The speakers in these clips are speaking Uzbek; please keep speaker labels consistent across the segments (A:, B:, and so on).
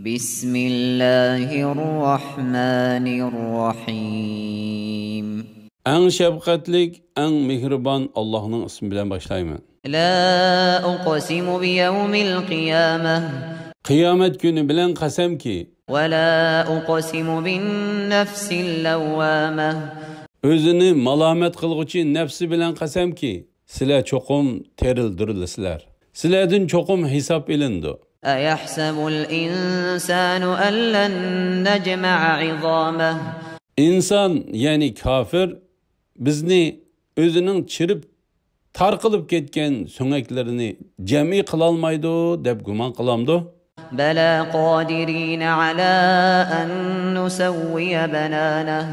A: Bismillahirrahmanirrahim.
B: Eng şefkatlik, eng mihriban Allah'ın ismi bilen başlayman.
A: La uqsimu bi yawmil qiyamah.
B: Kıyamet günü bilen kasem ki.
A: Ve la uqsimu bin nefsil lawwamah.
B: Özünü malamet kılgıcı nefsi bilen kasem ki. Sile çokum terildirilisiler. Siledin çokum hesap ilindi.
A: Ayahsabul insanu en len necma'a izamah.
B: İnsan yani kafir bizni özünün çirip tarqılıp ketken söngeklerini cemi kılalmaydı dep guman kılamdı.
A: Bela qadirin ala en nusawwiya bananah.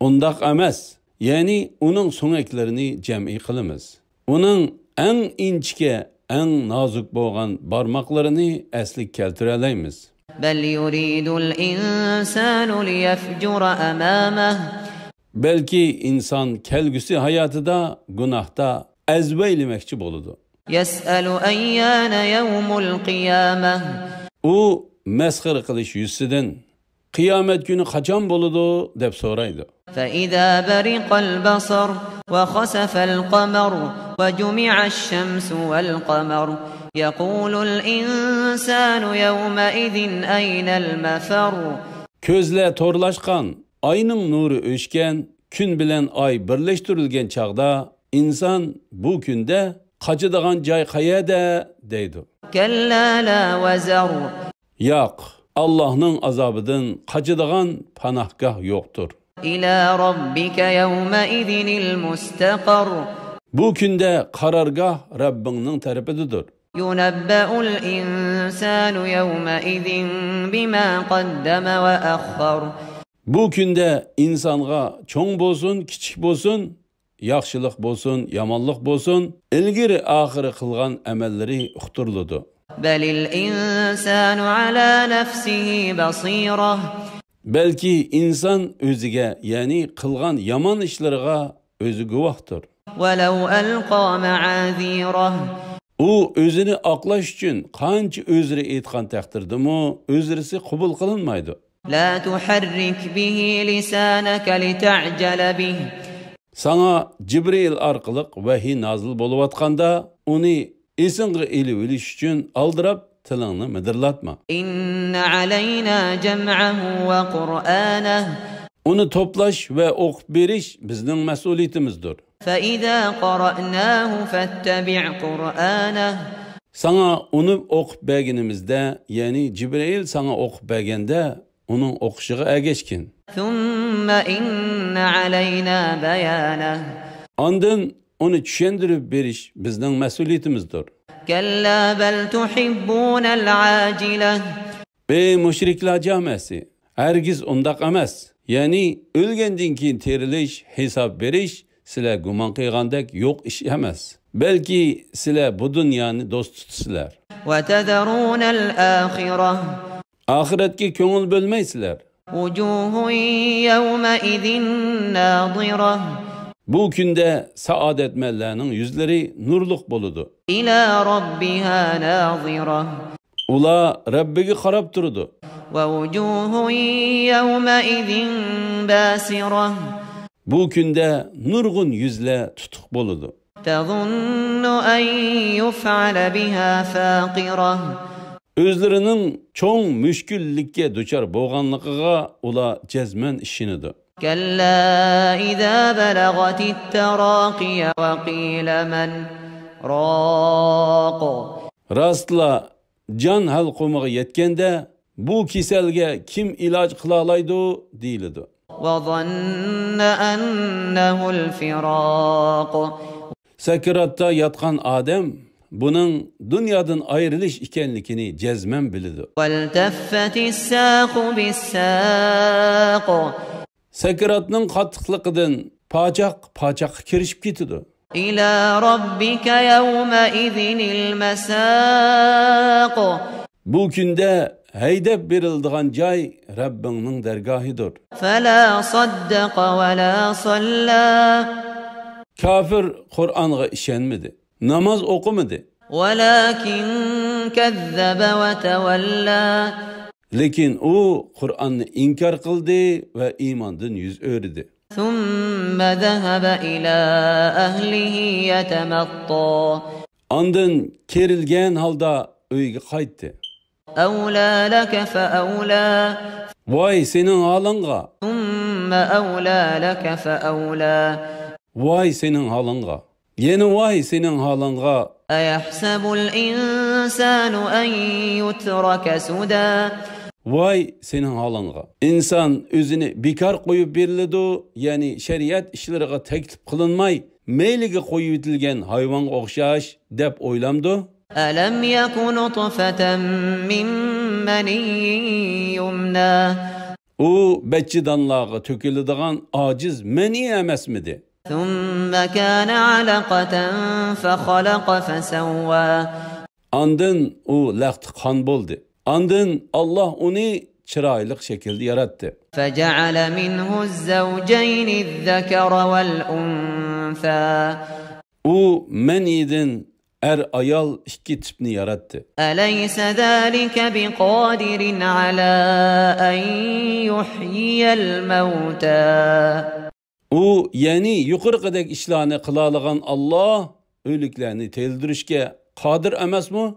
B: Ondaq emas. Yani onun söngeklerini cemi kılımız. Onun en inçke, en nazik boğan barmaklarını eslik keltireleymiz.
A: Bel yuridul insanu liyefcura amamah.
B: Belki insan kelgüsü hayatıda, günahta ezbeylemekçi boludu.
A: Yes'elu eyyâne yevmul qiyamah.
B: O meskır kılış yüzsüden kıyamet günü kaçan boludu dep soraydı.
A: فَإِذَا بَرِقَ الْبَصَرُ وَخَسَفَ الْقَمَرُ وَجُمِعَ الشَّمْسُ وَالْقَمَرُ يَقُولُ الْإِنسَانُ يَوْمَئِذٍ أَيْنَ الْمَفَرُ.
B: Közle torlaşkan, ayının nuru öşken, gün bilen ay birleştirilgen çağda insan bu günde kaçıdığan cay kayede deydi.
A: كَلَّا لَا وَزَرُ.
B: Yok, Allah'ın azabıdın kaçıdığan panahgah yoktur.
A: İlâ rabbike yevmeidinil mustakar.
B: Bu günde karargah Rabbinin tarafidir.
A: Yunebbe'ul insanu yevmeidin bima qaddeme ve akhar.
B: Bu günde insanğa çoğ bolsun, kiçik bolsun, yaxşılık bolsun, yamanlık bolsun, ilgiri ahiri kılgan emelleri uqturludu.
A: Belil insanu ala nefsihi basirah.
B: Belki insan özüge yani kılgan yaman işlerine özü güvahtır.
A: وَلَوْ أَلْقَى مَعَاذِيرَهُ.
B: O özünü aklaş için kanç özrü etkan takdirdi mu özrüsü kubul kılınmaydı.
A: لَا تُحَرِّكْ بِهِ لِسَانَكَ لِتَعْجَلَ بِهِ.
B: Sana Cibril arkalık vahiy nazil boluvatkanda onu esingi ili öliş için aldırıp tılını müdürlatma.
A: İnne aleyna cem'ahu ve Kur'anah.
B: Onu toplaş ve okup beriş bizim mesuliyetimizdir.
A: فَإِذَا قَرَأْنَاهُ فَاتَّبِعْ قُرْآنَهُ.
B: Sana onu okup beğenimizde yani Cibril sana okup beğende onun okuşuğa geçkin.
A: ثُمَّ إِنَّ عَلَيْنَا بَيَانَهُ.
B: Andın onu düşündürüp beriş bizim mesuliyetimizdir.
A: كَلَّا بَلْ تُحِبُّونَ الْعَاجِلَةِ.
B: Ey müşrikler camiası, hergiz ondak emez. Yani ölgenden keyin teriliş, hesap beriş, sizler guman kıygandek yok iş emez. Belki sizler bu dünyanı dost tutsizler.
A: وَتَذَرُونَ الْآخِرَةِ.
B: Ahiretki köngül bölmeysizler.
A: وُجُوهٌ يَوْمَئِذٍ نَاظِرَةٌ.
B: Bu günde saadet mellerinin yüzleri nurluk boludu.
A: İlâ rabbiha nâzira.
B: Ula Rabbigi qarab turdu.
A: Ve vucuhun yevmeizin bâsira.
B: Bu günde nurgun yüzle tutuk boludu.
A: Tezunnu en yuf'ale biha fâqira.
B: Özlerinin çoğun müşküllikke duçar boğanlıqıga ula cezmen işinidir.
A: Kella izâ belagatit terâkiye ve qîle men râq.
B: Rastla can halqumağa yetkende bu kiselge kim ilaç kılalaydı deyildi.
A: Ve zanne ennehu'l firâq.
B: Sekiratta yatkan Adem bunun dünyadan ayrılış ikenlikini cezmen bildi.
A: Velteffetis sâqu bis-sâq.
B: Sekiratның qattiqliqidan pacaq kirishib ketdi.
A: İlâ rabbike yevmeidinil mesâq.
B: Bu günde heydep berildiğin cay Rabbinin dergahidir.
A: Felâ saddaqa ve lâ sallâ.
B: Kafir Kur'an'a işenmedi. Namaz okumadı.
A: Velâkin kezzebe ve tevellâ.
B: Lekin u Qur'onni inkar qildi va iymondan yuz o'rdi.
A: ثم ذهب إلى أهله يتمطى
B: Ondan kerilgan holda uyga qaytdi.
A: أولى لك فأولى
B: Voy sening holingga,
A: ثم أولى لك فأولى
B: voy sening holingga. Yana voy sening holingga.
A: أيحسب الإنسان أن يترك سدى
B: Voy sening holingga. İnsan özünü bekar qo'yib beriladi, ya'ni shariat ishlariga taklif qilinmay, meyliga qo'yib etilgan hayvonga o'xshash deb o'ylamdi.
A: ألم يك نطفة من مني يمنى
B: U bachchidanlarga to'kiladigan ojiz mani emasmidi?
A: ثم كان علقة فخلق فسوى
B: Ondan u laqti qon bo'ldi. Ondan Allah uni chiroyli shaklda yaratdi.
A: فجعل منه الزوجين الذكر والأنثى
B: U manidin ayol ikki tipni yaratdi.
A: أليس ذلك بقادر على أن يحيي الموتى
B: U ya'ni yuqorqidagi ishlarni qila olgan Allah o'liklarni teldirishga qodir emasmi?